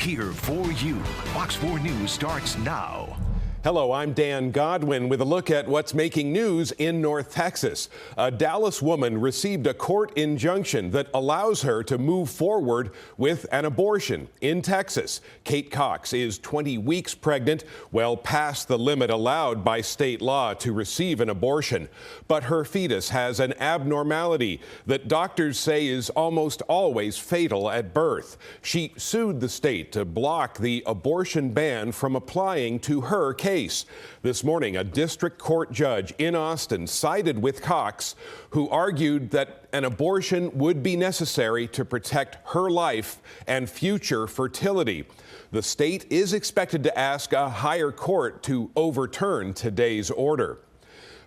here for you. Fox 4 News starts now. Hello, I'm Dan Godwin with a look at what's making news in North Texas. A Dallas woman received a court injunction that allows her to move forward with an abortion in Texas. Kate Cox is 20 weeks pregnant, well past the limit allowed by state law to receive an abortion. But her fetus has an abnormality that doctors say is almost always fatal at birth. She sued the state to block the abortion ban from applying to her case. This morning, a district court judge in Austin sided with Cox, who argued that an abortion would be necessary to protect her life and future fertility. The state is expected to ask a higher court to overturn today's order.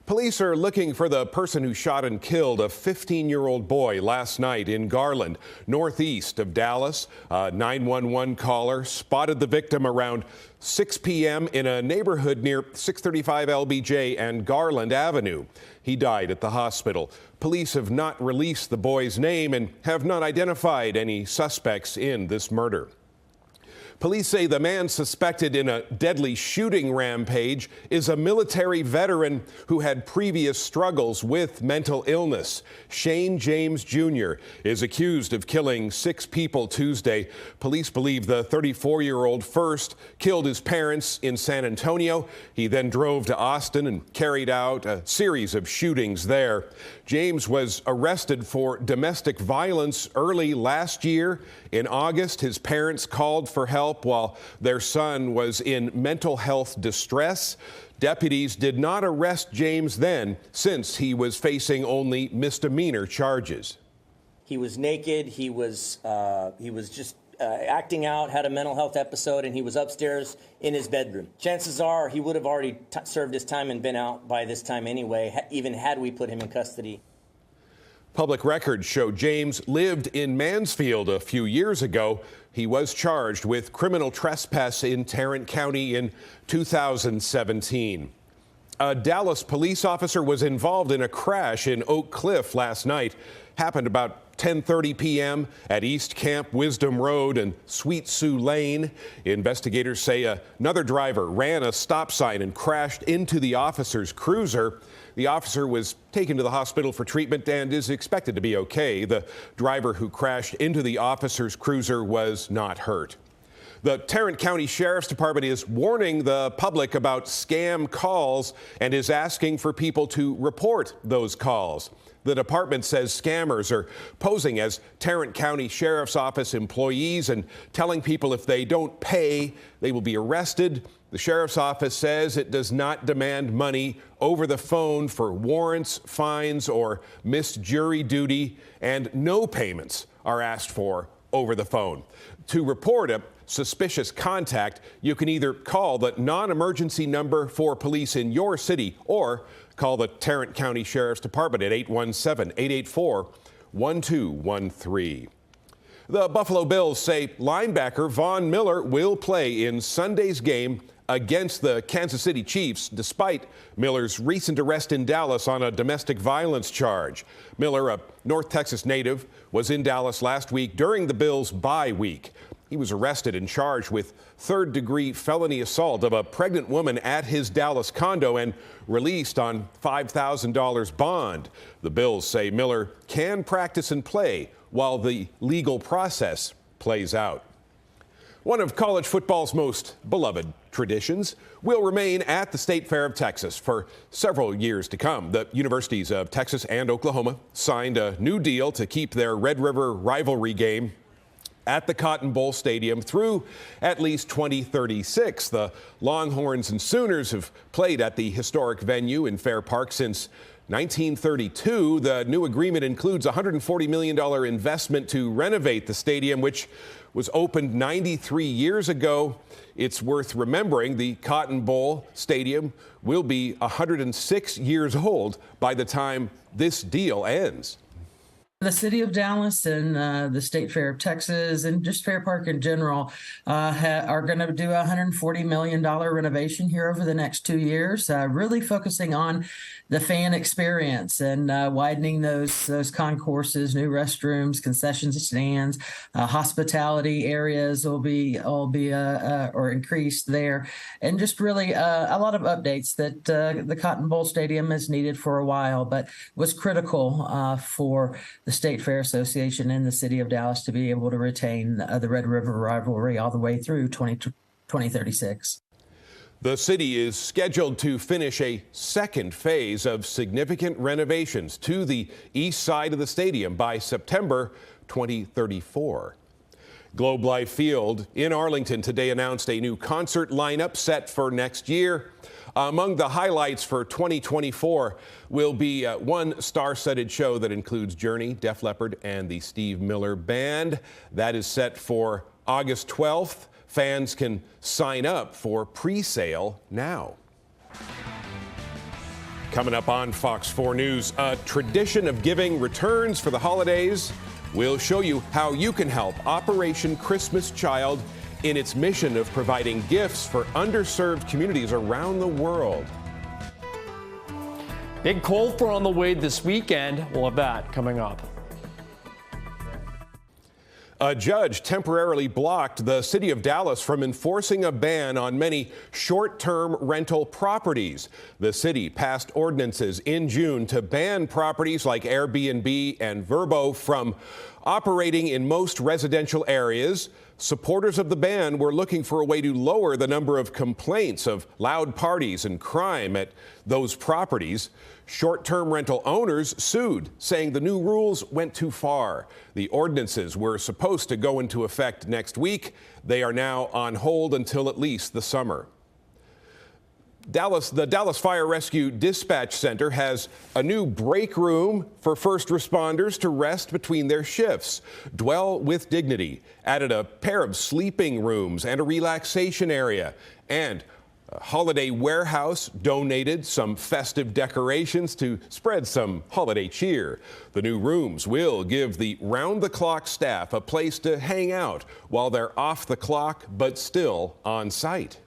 Police are looking for the person who shot and killed a 15-year-old boy last night in Garland, northeast of Dallas. A 911 caller spotted the victim around 6 p.m. in a neighborhood near 635 LBJ and Garland Avenue. He died at the hospital. Police have not released the boy's name and have not identified any suspects in this murder. Police say the man suspected in a deadly shooting rampage is a military veteran who had previous struggles with mental illness. Shane James Jr. is accused of killing 6 people Tuesday. Police believe the 34-year-old first killed his parents in San Antonio. He then drove to Austin and carried out a series of shootings there. James was arrested for domestic violence early last year. In August, his parents called for help while their son was in mental health distress. Deputies did not arrest James then, since he was facing only misdemeanor charges. He was naked. He was just acting out, had a mental health episode, and he was upstairs in his bedroom. Chances are he would have already served his time and been out by this time anyway, even had we put him in custody. Public records show James lived in Mansfield a few years ago. He was charged with criminal trespass in Tarrant County in 2017. A Dallas police officer was involved in a crash in Oak Cliff last night. Happened about 10:30 p.m. at East Camp Wisdom Road and Sweet Sioux Lane. Investigators say another driver ran a stop sign and crashed into the officer's cruiser. The officer was taken to the hospital for treatment and is expected to be okay. The driver who crashed into the officer's cruiser was not hurt. The Tarrant County Sheriff's Department is warning the public about scam calls and is asking for people to report those calls. The department says scammers are posing as Tarrant County Sheriff's Office employees and telling people if they don't pay, they will be arrested. The Sheriff's Office says it does not demand money over the phone for warrants, fines, or missed jury duty, and no payments are asked for over the phone. To report a suspicious contact, you can either call the non-emergency number for police in your city or call the Tarrant County Sheriff's Department at 817-884-1213. The Buffalo Bills say linebacker Von Miller will play in Sunday's game against the Kansas City Chiefs, despite Miller's recent arrest in Dallas on a domestic violence charge. Miller, a North Texas native, was in Dallas last week during the Bills' bye week. He was arrested and charged with third-degree felony assault of a pregnant woman at his Dallas condo and released on $5,000 bond. The Bills say Miller can practice and play while the legal process plays out. One of college football's most beloved traditions will remain at the State Fair of Texas for several years to come. The universities of Texas and Oklahoma signed a new deal to keep their Red River rivalry game at the Cotton Bowl Stadium through at least 2036. The Longhorns and Sooners have played at the historic venue in Fair Park since 1932. The new agreement includes a $140 million investment to renovate the stadium, which was opened 93 years ago. It's worth remembering the Cotton Bowl Stadium will be 106 years old by the time this deal ends. The city of Dallas and the State Fair of Texas and just Fair Park in general are going to do a $140 million renovation here over the next 2 years, really focusing on the fan experience and widening those concourses, new restrooms, concessions stands, hospitality areas will be or increased there, and just really a lot of updates that the Cotton Bowl Stadium has needed for a while, but was critical for the State Fair Association and the city of Dallas to be able to retain the Red River rivalry all the way through 2036. The city is scheduled to finish a second phase of significant renovations to the east side of the stadium by September 2034. Globe Life Field in Arlington today announced a new concert lineup set for next year. Among the highlights for 2024 will be one star-studded show that includes Journey, Def Leppard, and the Steve Miller Band. That is set for August 12th. Fans can sign up for pre-sale now. Coming up on Fox 4 News, a tradition of giving returns for the holidays. We'll show you how you can help Operation Christmas Child in its mission of providing gifts for underserved communities around the world. Big cold front on the way this weekend. We'll have that coming up. A judge temporarily blocked the city of Dallas from enforcing a ban on many short-term rental properties. The city passed ordinances in June to ban properties like Airbnb and Vrbo from operating in most residential areas. Supporters of the ban were looking for a way to lower the number of complaints of loud parties and crime at those properties. Short-term rental owners sued, saying the new rules went too far. The ordinances were supposed to go into effect next week. They are now on hold until at least the summer. The Dallas Fire Rescue Dispatch Center has a new break room for first responders to rest between their shifts. Dwell with Dignity added a pair of sleeping rooms and a relaxation area, and Holiday Warehouse donated some festive decorations to spread some holiday cheer. The new rooms will give the round-the-clock staff a place to hang out while they're off the clock but still on site.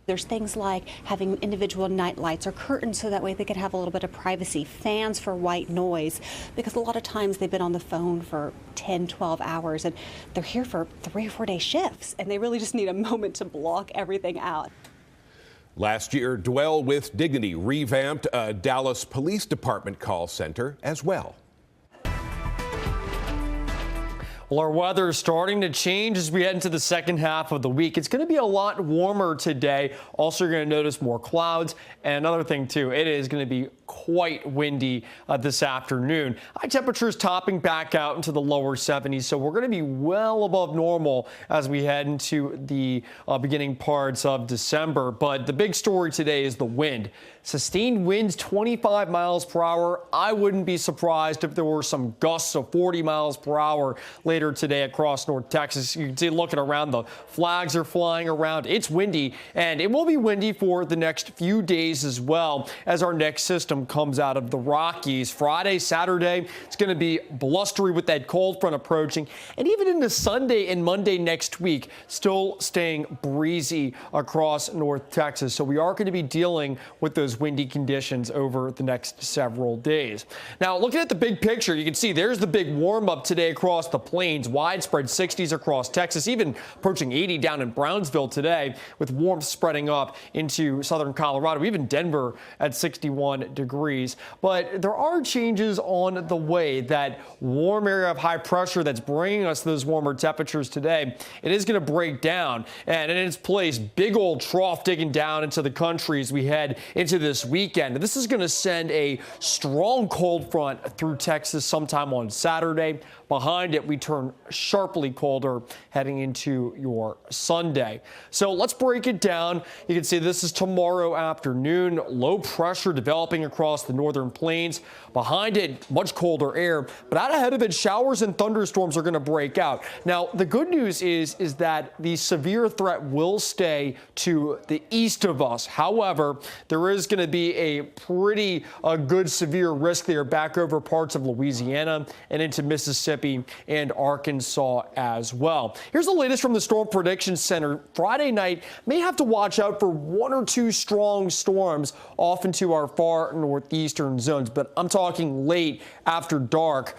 There's things like having individual night lights or curtains so that way they could have a little bit of privacy, fans for white noise, because a lot of times they've been on the phone for 10, 12 hours and they're here for 3 or 4 day shifts and they really just need a moment to block everything out. Last year, Dwell with Dignity revamped a Dallas Police Department call center as well. Well, our weather is starting to change as we head into the second half of the week. It's going to be a lot warmer today. Also, you're going to notice more clouds. And another thing, too, it is going to be quite windy this afternoon. High temperatures topping back out into the lower 70s, so we're going to be well above normal as we head into the beginning parts of December. But the big story today is the wind. Sustained winds 25 miles per hour. I wouldn't be surprised if there were some gusts of 40 miles per hour later today across North Texas. You can see looking around, the flags are flying around. It's windy, and it will be windy for the next few days as well as our next system comes out of the Rockies. Friday, Saturday, it's going to be blustery with that cold front approaching, and even into Sunday and Monday next week, still staying breezy across North Texas. So we are going to be dealing with those windy conditions over the next several days. Now, looking at the big picture, you can see there's the big warm up today across the plains. Widespread 60s across Texas, even approaching 80 down in Brownsville today, with warmth spreading up into southern Colorado, even Denver at 61 degrees. But there are changes on the way. That warm area of high pressure that's bringing us those warmer temperatures today, it is going to break down, and in its place, big old trough digging down into the country as we head into this weekend. This is going to send a strong cold front through Texas sometime on Saturday. Behind it, we turn sharply colder heading into your Sunday. So let's break it down. You can see this is tomorrow afternoon. Low pressure developing across the northern plains. Behind it, much colder air, but out ahead of it, showers and thunderstorms are going to break out. Now, the good news is that the severe threat will stay to the east of us. However, there is going to be a pretty good severe risk there back over parts of Louisiana and into Mississippi and Arkansas as well. Here's the latest from the Storm Prediction Center. Friday night, may have to watch out for 1 or 2 strong storms off into our far northeastern zones, but I'm talking late after dark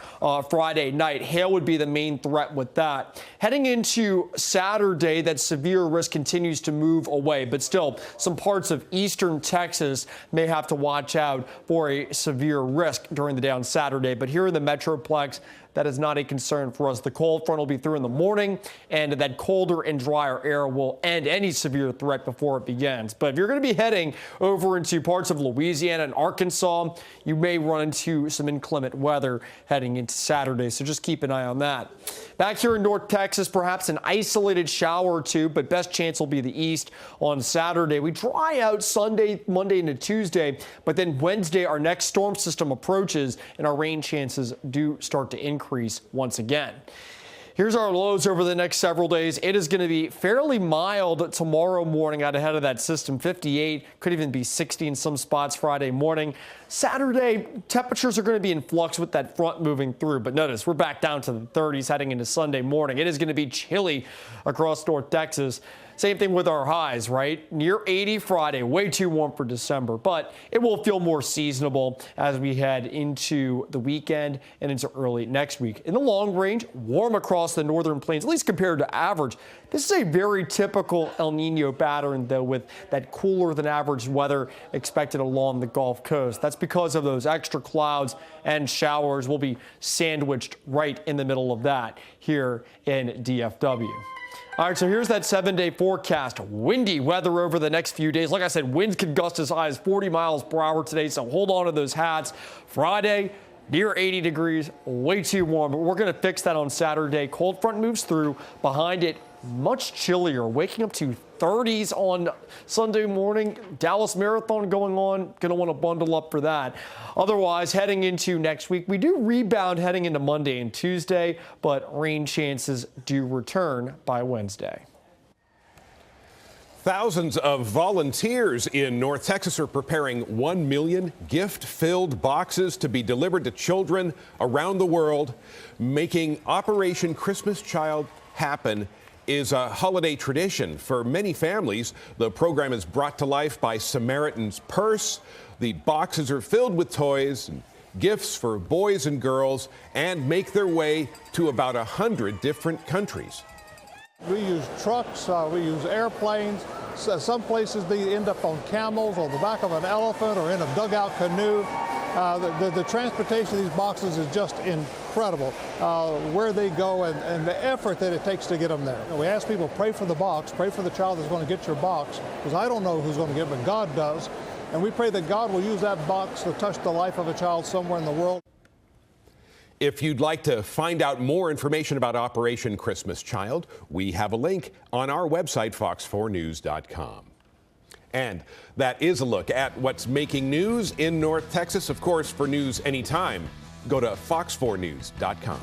Friday night. Hail would be the main threat with that. Heading into Saturday, that severe risk continues to move away, but still some parts of eastern Texas may have to watch out for a severe risk during the day on Saturday. But here in the Metroplex, that is not a concern for us. The cold front will be through in the morning, and that colder and drier air will end any severe threat before it begins. But if you're going to be heading over into parts of Louisiana and Arkansas, you may run into some inclement weather heading into Saturday, so just keep an eye on that. Back here in North Texas, perhaps an isolated shower or two, but best chance will be the east on Saturday. We dry out Sunday, Monday into Tuesday, but then Wednesday, our next storm system approaches, and our rain chances do start to increase once again. Here's our lows over the next several days. It is going to be fairly mild tomorrow morning out ahead of that system. 58, could even be 60 in some spots Friday morning. Saturday, temperatures are going to be in flux with that front moving through. But notice, we're back down to the 30s heading into Sunday morning. It is going to be chilly across North Texas. Same thing with our highs, right? Near 80 Friday, way too warm for December, but it will feel more seasonable as we head into the weekend and into early next week. In the long range, warm across the northern plains, at least compared to average. This is a very typical El Nino pattern, though, with that cooler than average weather expected along the Gulf Coast. That's because of those extra clouds and showers. We'll be sandwiched right in the middle of that here in DFW. All right, so here's that 7-day forecast. Windy weather over the next few days. Like I said, winds could gust as high as 40 miles per hour today, so hold on to those hats. Friday, near 80 degrees, way too warm, but we're going to fix that on Saturday. Cold front moves through. Behind it, much chillier, waking up to 30s on Sunday morning. Dallas Marathon going on. Going to want to bundle up for that. Otherwise, heading into next week, we do rebound heading into Monday and Tuesday, but rain chances do return by Wednesday. Thousands of volunteers in North Texas are preparing 1 million gift-filled boxes to be delivered to children around the world. Making Operation Christmas Child happen is a holiday tradition for many families. The program is brought to life by Samaritan's Purse. The boxes are filled with toys and gifts for boys and girls and make their way to about 100 different countries. We use trucks, we use airplanes. Some places they end up on camels or the back of an elephant or in a dugout canoe. The transportation of these boxes is just incredible, where they go and the effort that it takes to get them there. We ask people, pray for the box, pray for the child that's going to get your box, because I don't know who's going to get it, but God does. And we pray that God will use that box to touch the life of a child somewhere in the world. If you'd like to find out more information about Operation Christmas Child, we have a link on our website, fox4news.com. And that is a look at what's making news in North Texas. Of course, for news anytime, go to fox4news.com.